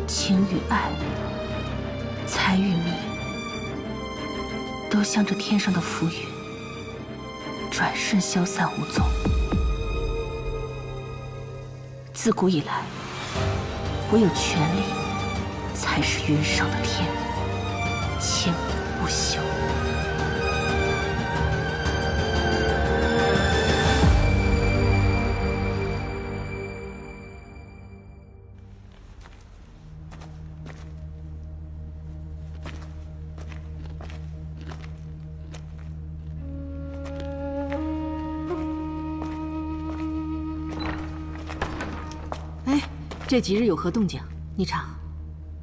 情与爱，财与名，都像这天上的浮云，转瞬消散无踪。自古以来，唯有权力才是云上的天，千古不朽。这几日有何动静？你查。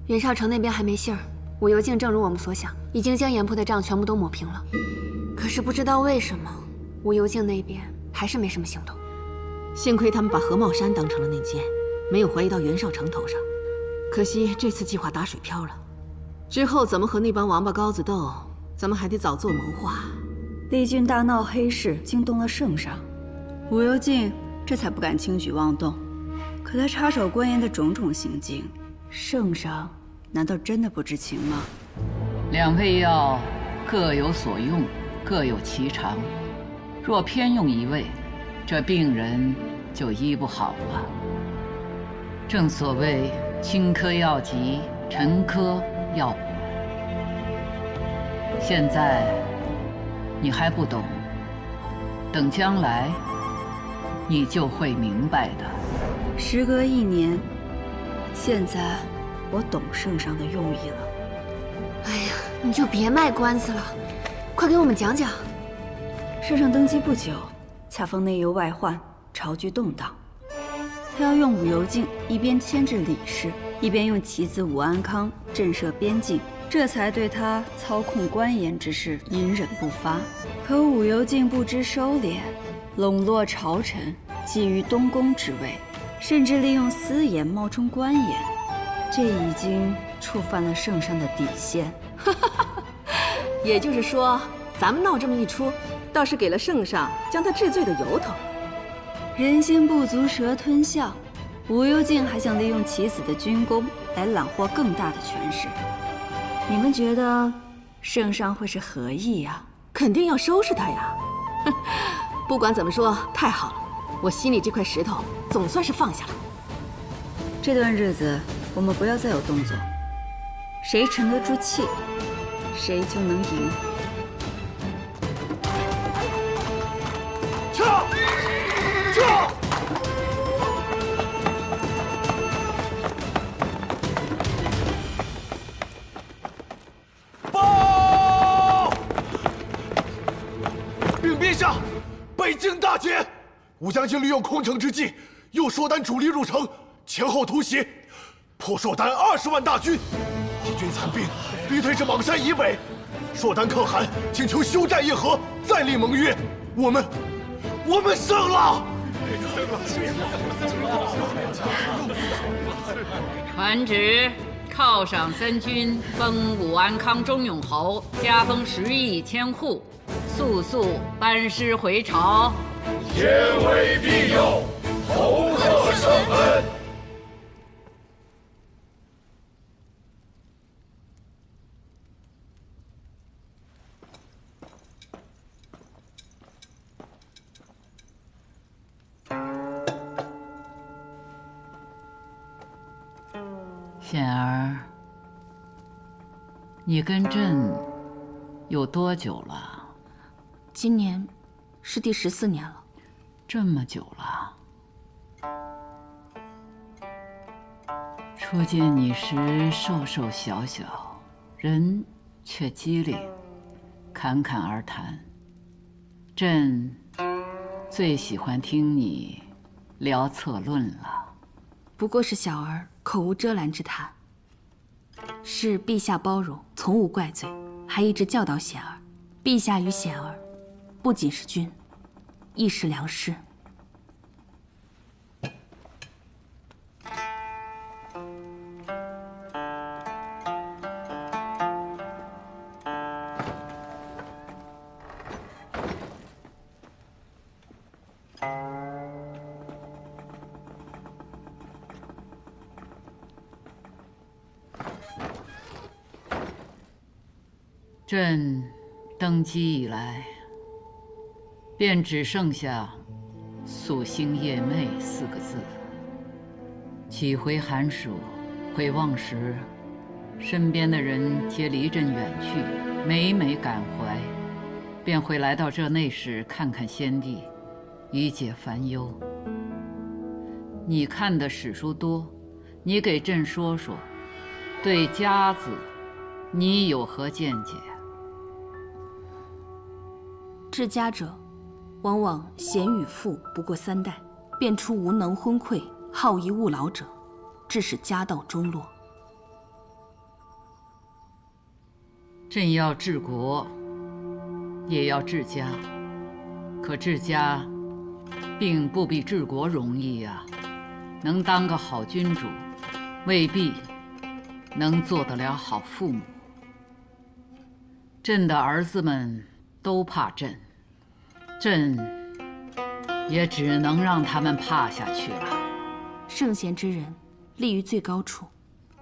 袁绍城那边还没信儿，武由敬正如我们所想，已经将严铺的账全部都抹平了。可是不知道为什么，武由敬那边还是没什么行动。幸亏他们把何茂山当成了内奸，没有怀疑到袁绍城头上。可惜这次计划打水漂了。之后怎么和那帮王八羔子斗，咱们还得早做谋划。帝俊大闹黑市，惊动了圣上，武由敬这才不敢轻举妄动。可他插手关严的种种行径，圣上难道真的不知情吗？两味药各有所用，各有其长。若偏用一味，这病人就医不好了。正所谓轻科要急，沉科要补。现在你还不懂，等将来你就会明白的。时隔1年，现在我懂圣上的用意了。哎呀，你就别卖关子了，快给我们讲讲。圣上登基不久，恰逢内忧外患，朝局动荡，他要用武由敬一边牵制李氏，一边用其子武安康震慑边境，这才对他操控关严之事隐忍不发。可武由敬不知收敛，笼络朝臣，觊觎东宫之位，甚至利用私盐冒充关严，这已经触犯了圣上的底线。也就是说，咱们闹这么一出，倒是给了圣上将他治罪的由头。人心不足蛇吞象，武由敬还想利用其子的军功来揽获更大的权势。你们觉得圣上会是何意呀？肯定要收拾他呀！不管怎么说，太好了，我心里这块石头总算是放下了。这段日子我们不要再有动作，谁沉得住气，谁就能赢。撤！撤！报！禀陛下，北京大捷！武将军利用空城之际，诱硕丹主力入城，前后突袭，破硕丹20万大军。敌军残兵逼退至莽山以北。硕丹可汗请求休战议和，再立盟约。我们胜了！传旨，犒赏三军，封武安康中永侯，加封10邑千户，速班师回朝。天威必佑，侯贺圣恩。显儿，你跟朕有多久了？今年是第14年了。这么久了。初见你时瘦瘦小小，人却机灵，侃侃而谈。朕最喜欢听你聊策论了。不过是小儿口无遮拦之谈，是陛下包容，从无怪罪，还一直教导显儿。陛下与显儿，不仅是君，亦是良师。朕登基以来，便只剩下“夙兴夜寐”4个字。几回寒暑，回望时，身边的人皆离朕远去，每每感怀，便会来到这内室看看先帝，以解烦忧。你看的史书多，你给朕说说，对家字，你有何见解？治家者，往往贤与富不过3代，便出无能昏聩、好逸恶劳者，致使家道中落。朕要治国，也要治家，可治家并不比治国容易呀。能当个好君主，未必能做得了好父母。朕的儿子们都怕朕，朕也只能让他们怕下去了。圣贤之人，立于最高处，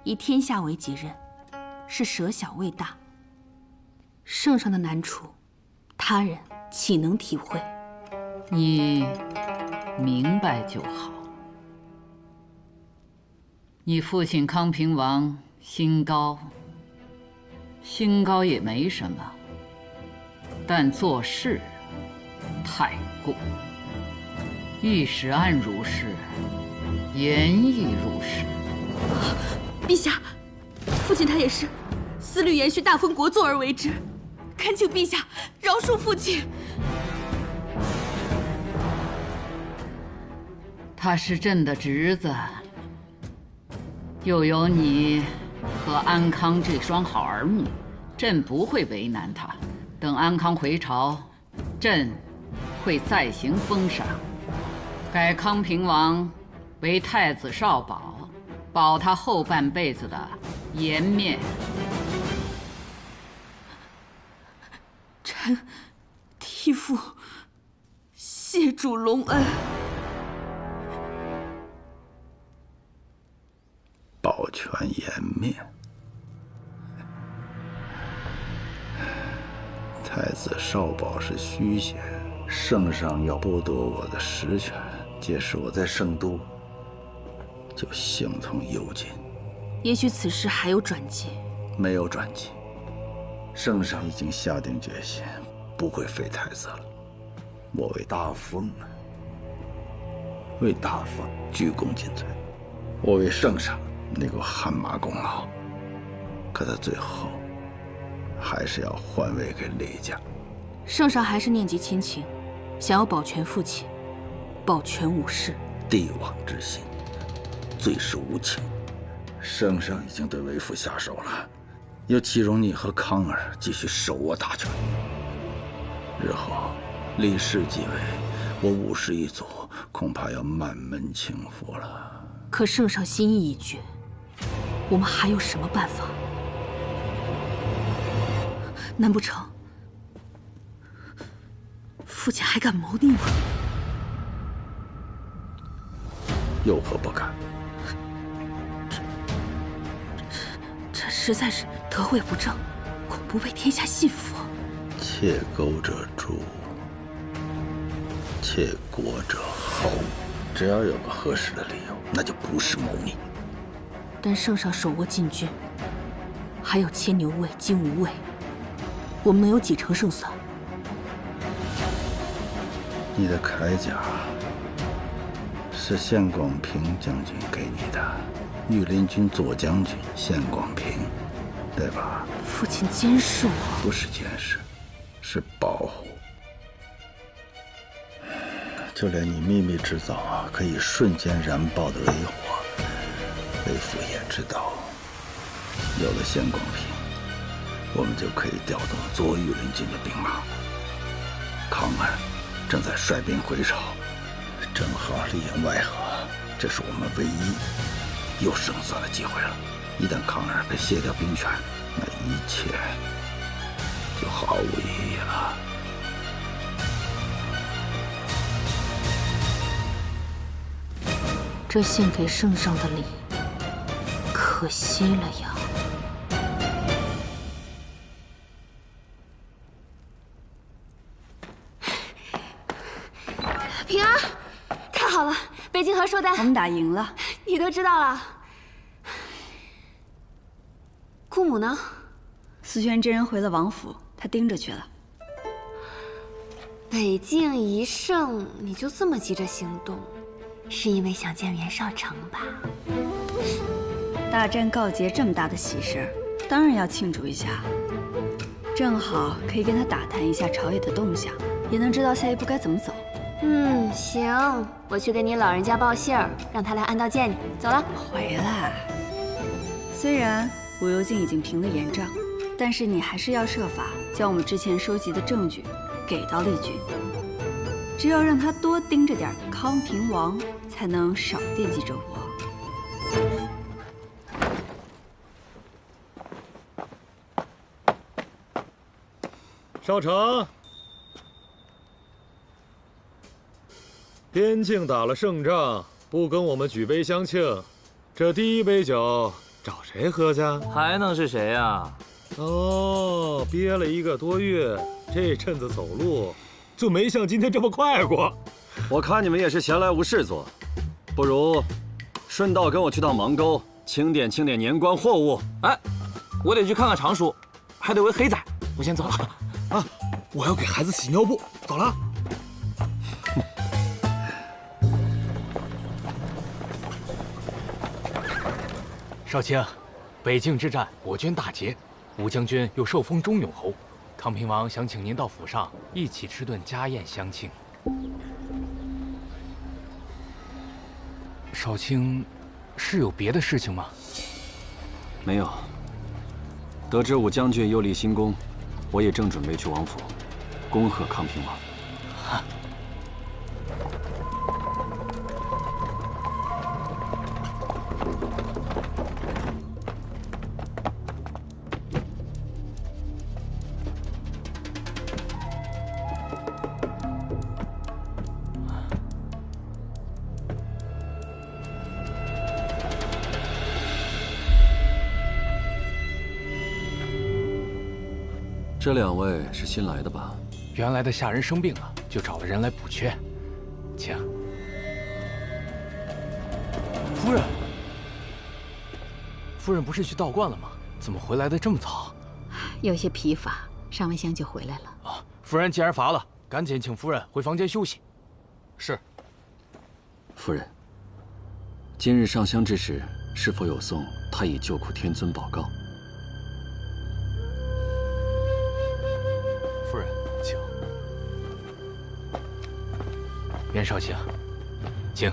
以天下为己任，是舍小为大。圣上的难处，他人岂能体会？你明白就好。你父亲康平王心高也没什么，但做事太过。御史案如是，言亦如是。陛下，父亲他也是思虑延续大封国祚而为之，恳请陛下饶恕父亲。他是朕的侄子，又有你和安康这双好儿女，朕不会为难他。等安康回朝，朕会再行封赏，改康平王为太子少保，保他后半辈子的颜面。臣替父谢主隆恩。保全颜面。太子少保是虚衔，圣上要剥夺我的实权，届时我在圣都就形同幽禁。也许此事还有转机。没有转机。圣上已经下定决心，不会废太子了。我为大封啊，为大封鞠躬尽瘁。我为圣上那个汗马功劳，可他最后还是要换位给李家。圣上还是念及亲情，想要保全父亲，保全武士。帝王之心，最是无情。圣上已经对为父下手了，又岂容你和康儿继续手握大权？日后李氏继位，我武氏一族恐怕要满门倾覆了。可圣上心意已决，我们还有什么办法？难不成父亲还敢谋逆吗？有何不敢？这实在是得位不正，恐不被天下信服。窃钩者诛，窃国者侯。只要有个合适的理由，那就不是谋逆。但圣上手握禁军，还有牵牛卫、金吾卫，我们能有几成胜算？你的铠甲是献广平将军给你的，御林军左将军献广平，对吧？父亲监视我，不是监视，是保护。就连你秘密制造可以瞬间燃爆的雷火，为父也知道。有了献广平，我们就可以调动左御林军的兵马。康儿正在率兵回朝，正好里应外合，这是我们唯一有胜算的机会了。一旦康儿被卸掉兵权，那一切就毫无意义了。这献给圣上的礼，可惜了呀。平安，太好了，北京和寿丹，我们打赢了。你都知道了。姑母呢？思轩真人回了王府，他盯着去了。北境一胜，你就这么急着行动？是因为想见袁绍成吧？大战告捷这么大的喜事，当然要庆祝一下。正好可以跟他打探一下朝野的动向，也能知道下一步该怎么走。行，我去给你老人家报信儿，让他来安道见你。走了。回来。虽然武幽静已经平了严账，但是你还是要设法将我们之前收集的证据给到丽君。只有让他多盯着点康平王，才能少惦记着我。少成，边境打了胜仗，不跟我们举杯相庆，这第一杯酒找谁喝去？还能是谁呀？哦，憋了1个多月，这阵子走路就没像今天这么快过。我看你们也是闲来无事做，不如顺道跟我去趟邙沟，清点年关货物。哎，我得去看看常叔，还得喂黑仔，我先走了。啊，我要给孩子洗尿布，走了。少卿，北境之战我军大捷，吴将军又受封忠勇侯，康平王想请您到府上一起吃顿家宴相庆。少卿，是有别的事情吗？没有。得知武将军又立新功，我也正准备去王府，恭贺康平王。这2位是新来的吧？原来的下人生病了，就找了人来补缺，请。夫人，夫人不是去道观了吗？怎么回来的这么早？有些疲乏，上完香就回来了。啊，夫人既然乏了，赶紧请夫人回房间休息。是。夫人，今日上香之时，是否有送太乙救苦天尊宝诰？夫人，请。袁少卿，请。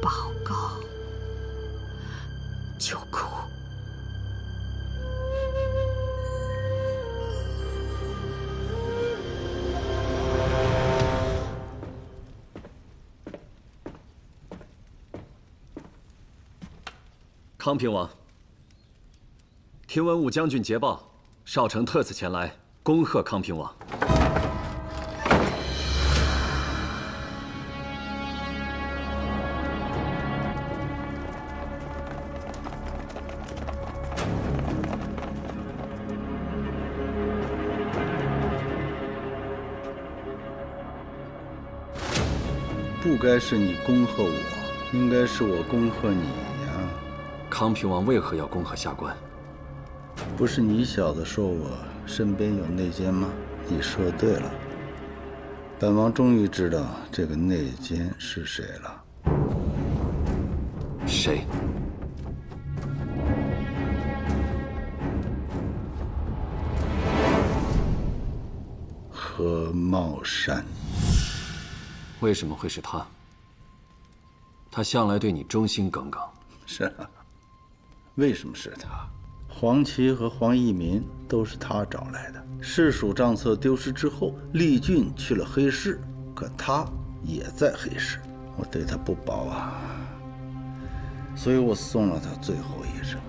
报告，救苦。康平王，听闻武将军捷报，少城特此前来恭贺康平王。不该是你恭贺我，应该是我恭贺你呀。康平王为何要恭贺下官？不是你小子说我身边有内奸吗？你说对了。本王终于知道这个内奸是谁了。谁？何茂山。为什么会是他？他向来对你忠心耿耿。是啊，为什么是他？黄琦和黄一民都是他找来的。市属账册丢失之后，厉俊去了黑市，可他也在黑市。我对他不薄啊，所以我送了他最后一程。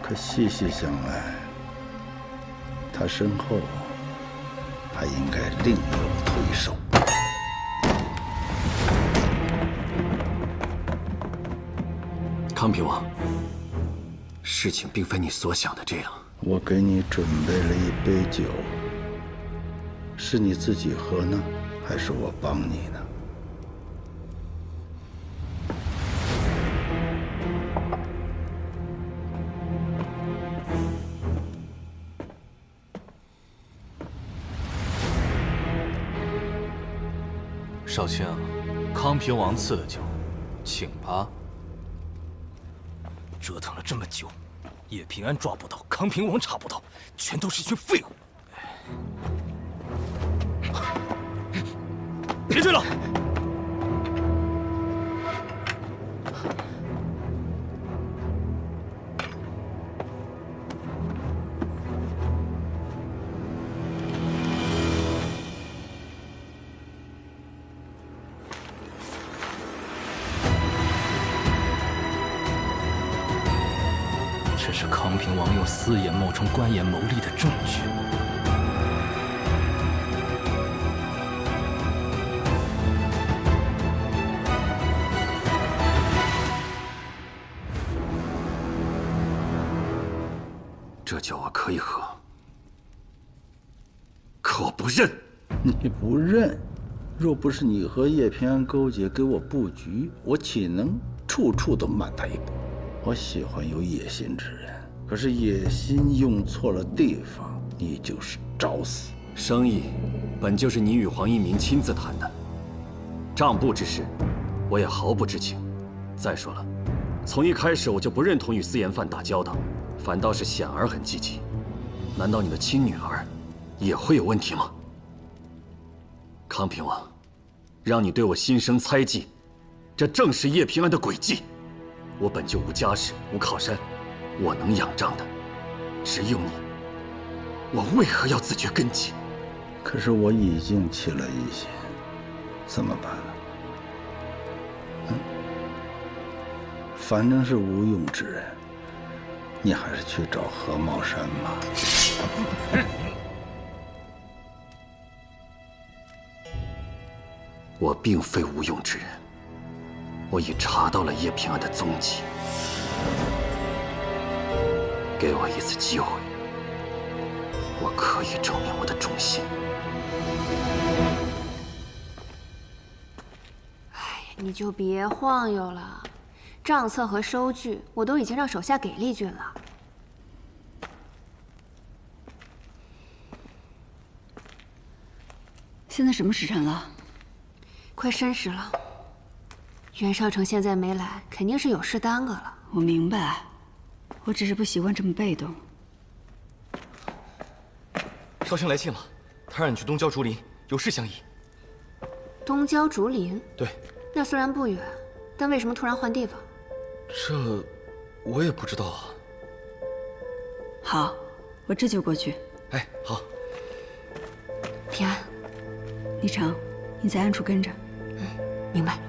可细细想来，他身后还应该另有推手。康平王，事情并非你所想的这样。我给你准备了一杯酒，是你自己喝呢，还是我帮你呢？少卿，康平王赐的酒，请吧。折腾了这么久，叶平安抓不到，康平王查不到，全都是一群废物。别追了！这是康平王用私盐冒充官盐谋利的证据。这酒我可以喝，可我不认。你不认？若不是你和叶平安勾结给我布局，我岂能处处都慢他一步？我喜欢有野心之人，可是野心用错了地方，你就是找死。生意本就是你与黄一鸣亲自谈的，账簿之事，我也毫不知情。再说了，从一开始我就不认同与私盐犯打交道，反倒是显儿很积极。难道你的亲女儿也会有问题吗？康平王，让你对我心生猜忌，这正是叶平安的诡计。我本就无家室，无靠山，我能仰仗的只有你。我为何要自掘根基？可是我已经起了疑心，怎么办呢？反正是无用之人，你还是去找何茂山吧。我并非无用之人，我已查到了叶平安的踪迹。给我一次机会，我可以证明我的忠心。你就别晃悠了，账册和收据我都已经让手下给丽君了。现在什么时辰了？快申时了。袁绍成现在没来，肯定是有事耽搁了。我明白，我只是不习惯这么被动。少卿来信了，他让你去东郊竹林，有事相议。东郊竹林？对。那虽然不远，但为什么突然换地方？这我也不知道啊。好，我这就过去。哎，好。平安。李成，你在暗处跟着。明白。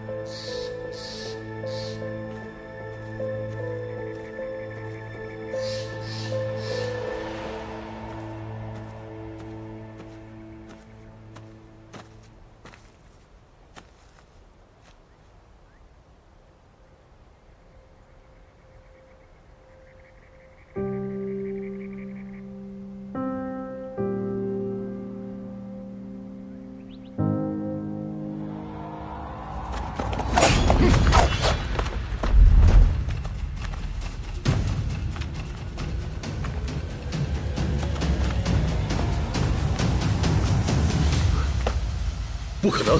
不可能，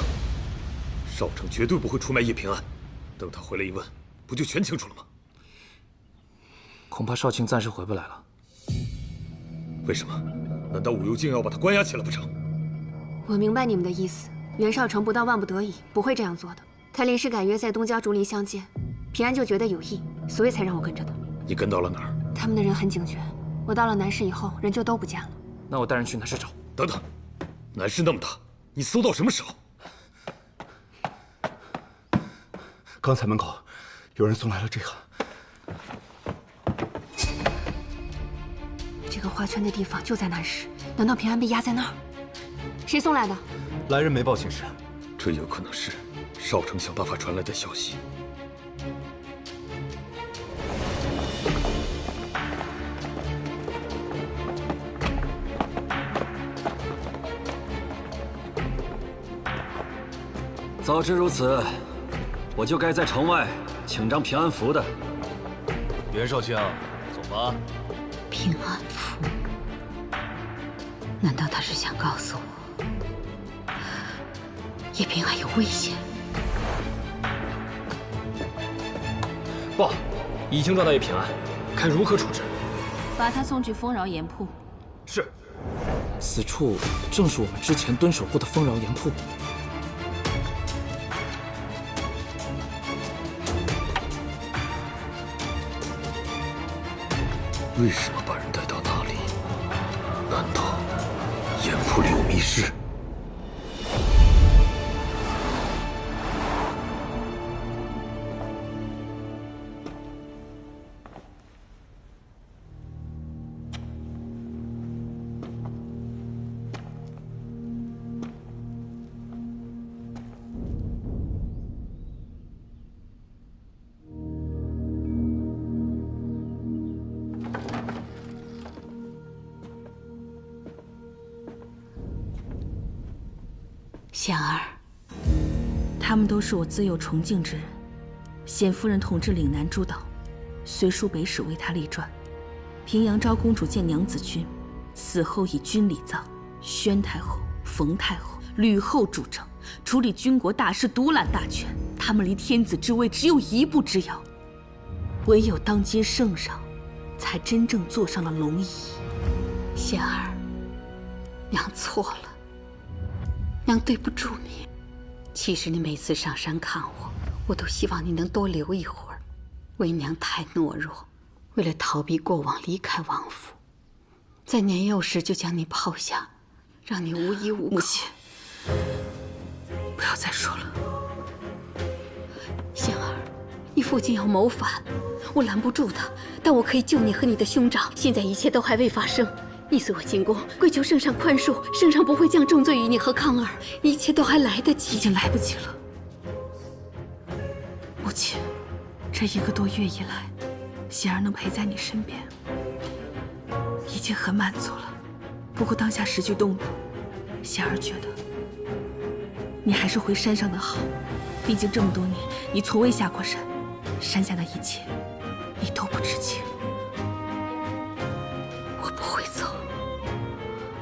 少城绝对不会出卖叶平安。等他回来一问，不就全清楚了吗？恐怕少卿暂时回不来了。为什么？难道武幽静要把他关押起来不成？我明白你们的意思，袁绍成不到万不得已不会这样做的。他临时改约在东郊竹林相见，平安就觉得有意，所以才让我跟着的。你跟到了哪儿？他们的人很警觉，我到了南市以后，人就都不见了。那我带人去南市找。等等，南市那么大，你搜到什么时候？刚才门口有人送来了这个。这个画圈的地方就在南市，难道平安被压在那儿？谁送来的？来人没报警示。这有可能是少城想办法传来的消息。早知如此，我就该在城外请张平安符的。袁少卿，走吧。平安符？难道他是想告诉我，叶平安有危险？报，已经抓到叶平安，该如何处置？把他送去丰饶盐铺。是。此处正是我们之前蹲守过的丰饶盐铺。为什么把人带到那里？难道盐铺里有密室？显儿，他们都是我自幼崇敬之人。显夫人统治岭南诸岛，隋书北史为他立传。平阳昭公主见娘子军，死后以军礼葬。宣太后、冯太后、吕后主政，处理军国大事，独揽大权。他们离天子之位只有一步之遥。唯有当今圣上，才真正坐上了龙椅。显儿，娘错了。娘对不住你。其实你每次上山看我，我都希望你能多留一会儿。为娘太懦弱，为了逃避过往离开王府，在年幼时就将你抛下，让你无依无靠。母亲，不要再说了。显儿，你父亲要谋反，我拦不住他，但我可以救你和你的兄长。现在一切都还未发生。你随我进宫，跪求圣上宽恕，圣上不会降重罪于你和康儿，一切都还来得及。已经来不及了，母亲。这1个多月以来，贤儿能陪在你身边，已经很满足了。不过当下时局动荡，贤儿觉得你还是回山上的好。毕竟这么多年，你从未下过山，山下的一切，你都不知情。我不会走。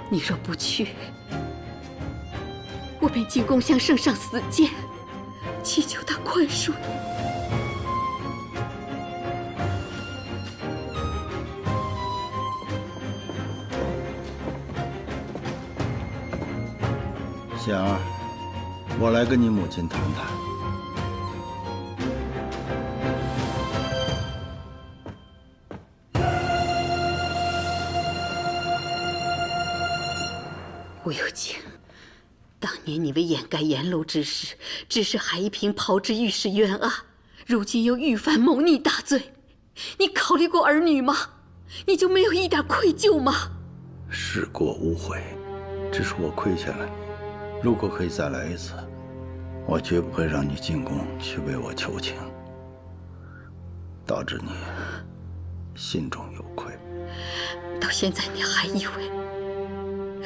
你若不去，我便进宫向圣上死谏，祈求他宽恕你。贤儿，我来跟你母亲谈谈。吴有敬，当年你为掩盖颜娄之事，指使海一平炮制御史冤案，如今又愈犯谋逆大罪，你考虑过儿女吗？你就没有一点愧疚吗？事过无悔，只是我亏欠了你。如果可以再来一次，我绝不会让你进宫去为我求情，导致你心中有愧。到现在你还以为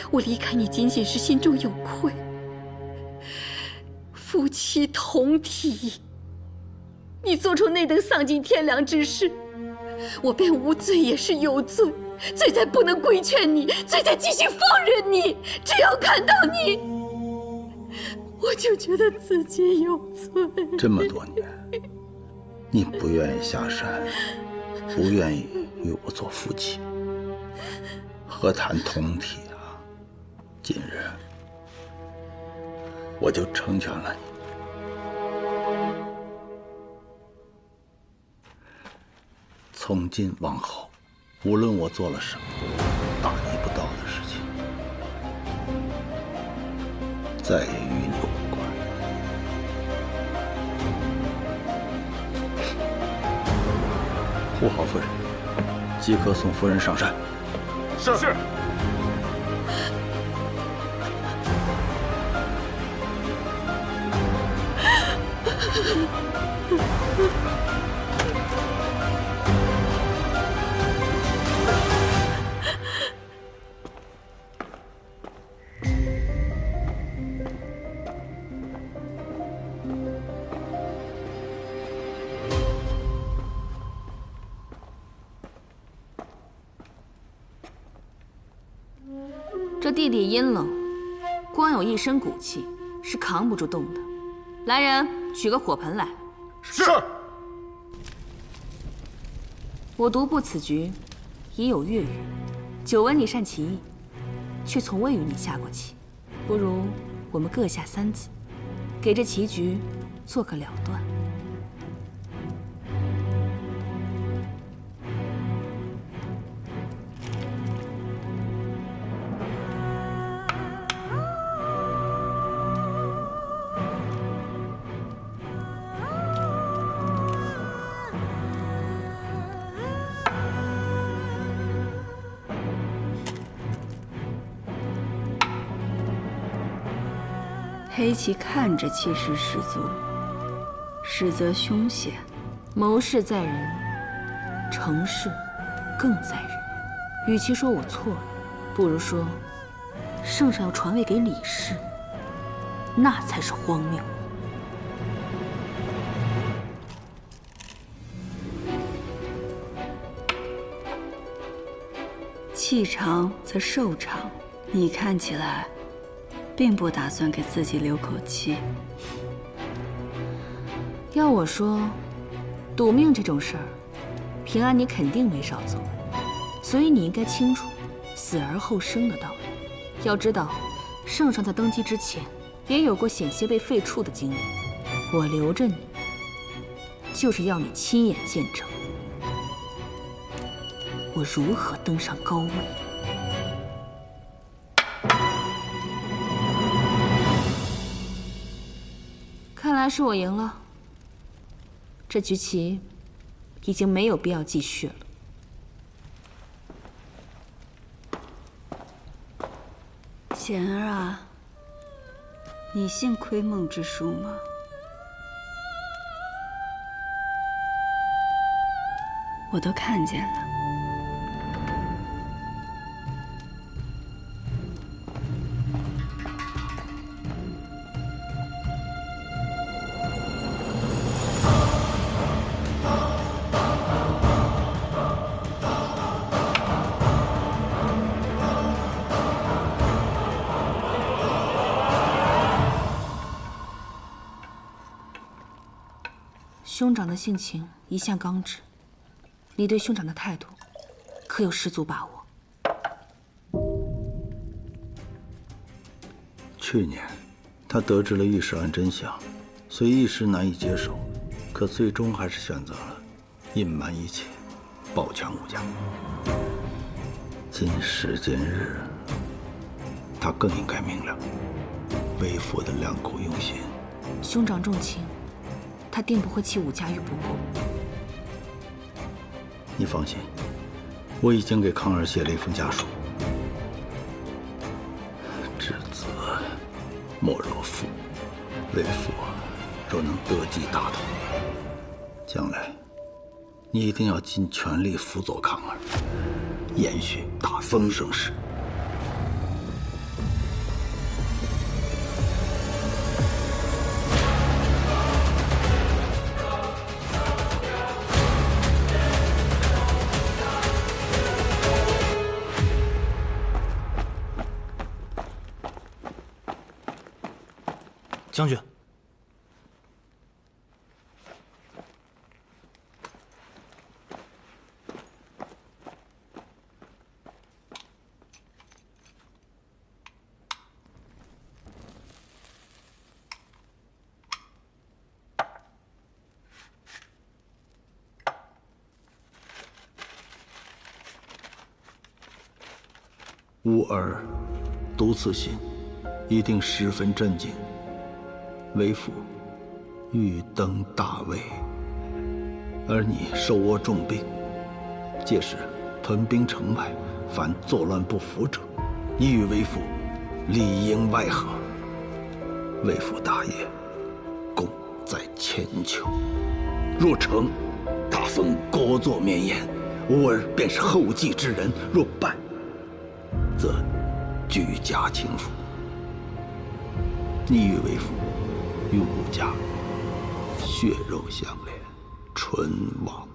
我离开你仅仅是心中有愧？夫妻同体，你做出那等丧尽天良之事，我便无罪也是有罪，罪在不能规劝你，罪在继续放任你。只要看到你，我就觉得自己有罪。这么多年，你不愿意下山，不愿意与我做夫妻，何谈同体啊？今日我就成全了你。从今往后，无论我做了什么大逆不道的事情，再也与你无关。护好夫人，即刻送夫人上山。是。这地里阴冷，光有一身骨气是扛不住冻的。来人，取个火盆来。是。我独步此局已有月余，久闻你善棋艺，却从未与你下过棋。不如我们各下3子，给这棋局做个了断。黑棋看着气势十足，实则凶险。谋事在人，成事更在人。与其说我错了，不如说圣上要传位给李氏，那才是荒谬。气长则寿长，你看起来并不打算给自己留口气。要我说，赌命这种事儿，平安你肯定没少做，所以你应该清楚死而后生的道理。要知道，圣上在登基之前也有过险些被废黜的经历。我留着你，就是要你亲眼见证我如何登上高位。看来是我赢了，这局棋已经没有必要继续了。贤儿啊，你信窥梦之术吗？我都看见了。兄长的性情一向刚直，你对兄长的态度可有十足把握？去年，他得知了御史案真相，虽一时难以接受，可最终还是选择了隐瞒一切，保全武家。今时今日，他更应该明了为父的良苦用心。兄长重情，他定不会弃武家于不顾。你放心，我已经给康儿写了一封家书。稚子莫若父，为父若能得计大统，将来你一定要尽全力辅佐康儿，延续大丰盛世。将军，吾儿读此信，一定十分震惊。为父欲登大位，而你手握重兵，届时屯兵城外，凡作乱不服者，你与为父里应外合。为父大业，功在千秋。若成，大封国祚绵延，吾儿便是后继之人；若败，则居家倾覆。你与为父与武家血肉相连，唇亡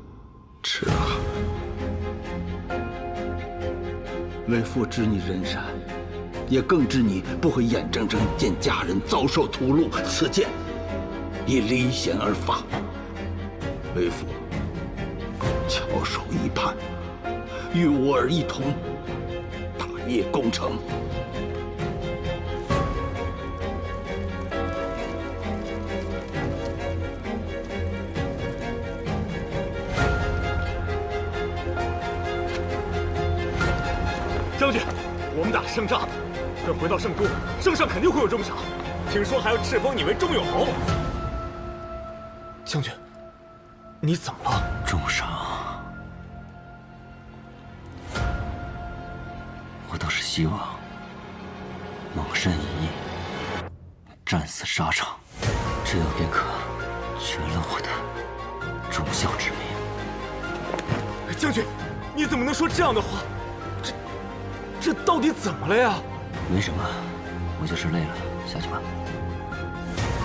齿寒。为父知你人善，也更知你不会眼睁睁见家人遭受屠戮，此剑已离弦而发。为父翘首以盼，与吾儿一同大业攻城。将军，我们打胜仗，等回到圣都，圣上肯定会有重赏。听说还要敕封你为中永侯。将军，你怎么了？重赏，我倒是希望蒙神一役，战死沙场，这样便可全了我的忠孝之名。将军，你怎么能说这样的话？这到底怎么了呀？没什么，我就是累了，下去吧。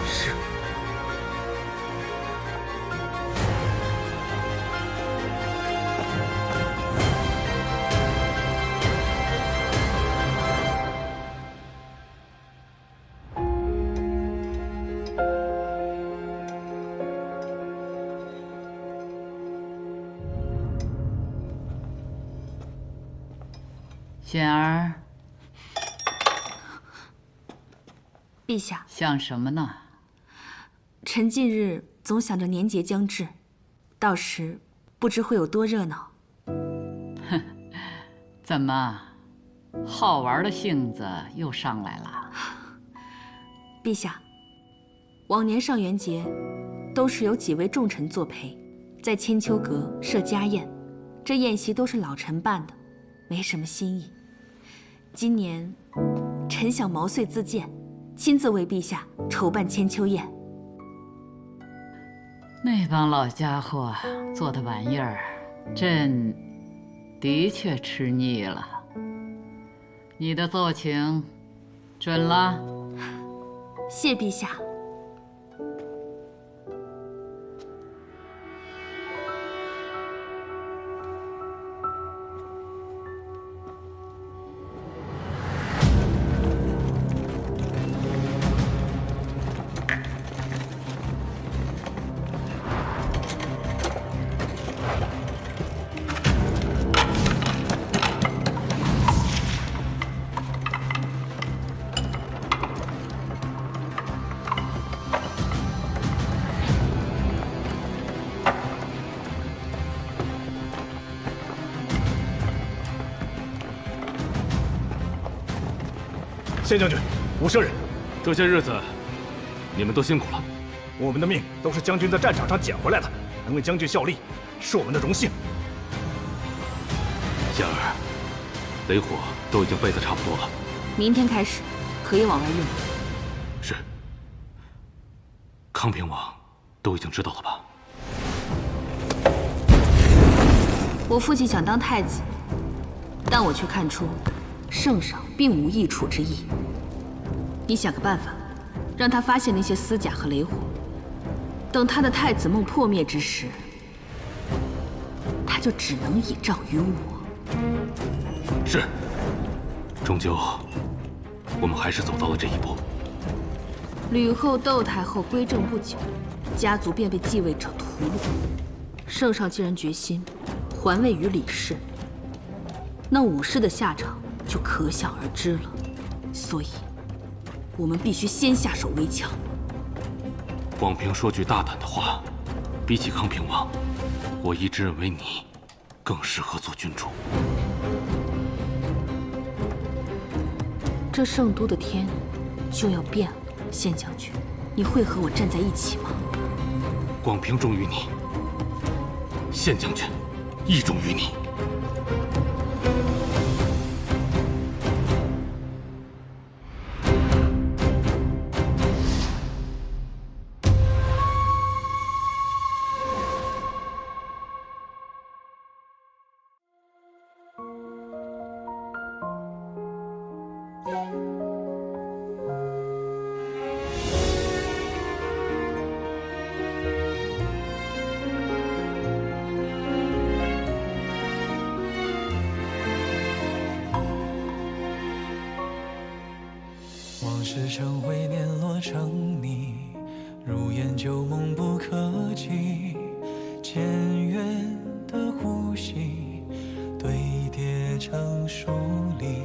是。显儿，陛下，想什么呢？臣近日总想着年节将至，到时不知会有多热闹。哼，怎么，好玩的性子又上来了？陛下，往年上元节都是有几位重臣作陪，在千秋阁设家宴，这宴席都是老臣办的，没什么新意。今年，臣想毛遂自荐，亲自为陛下筹办千秋宴。那帮老家伙做的玩意儿，朕的确吃腻了。你的奏请准了。谢陛下。县将军，武舍人，这些日子你们都辛苦了。我们的命都是将军在战场上捡回来的，能为将军效力，是我们的荣幸。仙儿，雷火都已经备得差不多了，明天开始可以往外运。是。康平王都已经知道了吧？我父亲想当太子，但我却看出圣上并无易处之意。你想个办法，让他发现那些丝甲和雷火。等他的太子梦破灭之时，他就只能倚仗于我。是。终究，我们还是走到了这一步。吕后、窦太后归政不久，家族便被继位者屠戮。圣上既然决心还位于李氏，那武氏的下场就可想而知了。所以，我们必须先下手为强。广平说句大胆的话，比起康平王，我一直认为你更适合做君主。这圣都的天就要变了，县将军，你会和我站在一起吗？广平忠于你，县将军亦忠于你。世成灰，年落成泥，如烟旧梦不可及。渐远的呼吸，堆叠成疏离，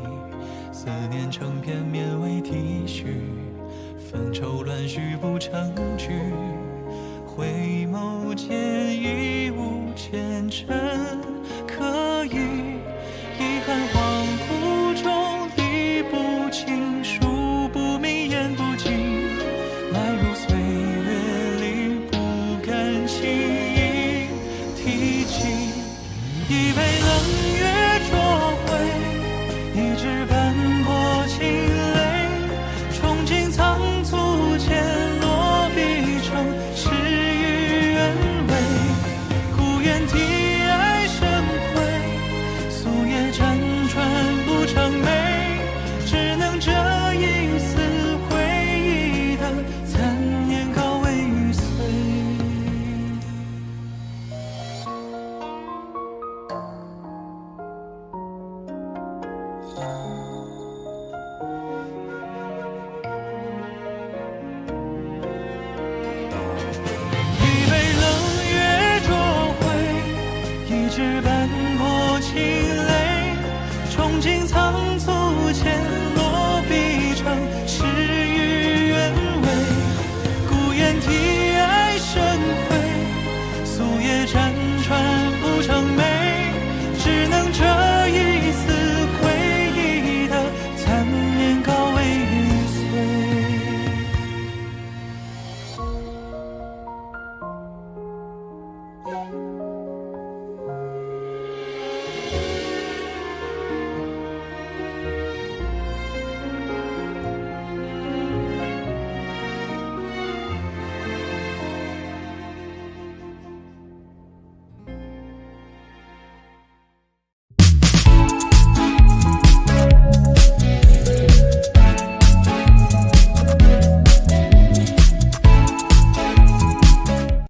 思念成片绵为体恤，纷愁乱絮不成句，回眸间已无前尘。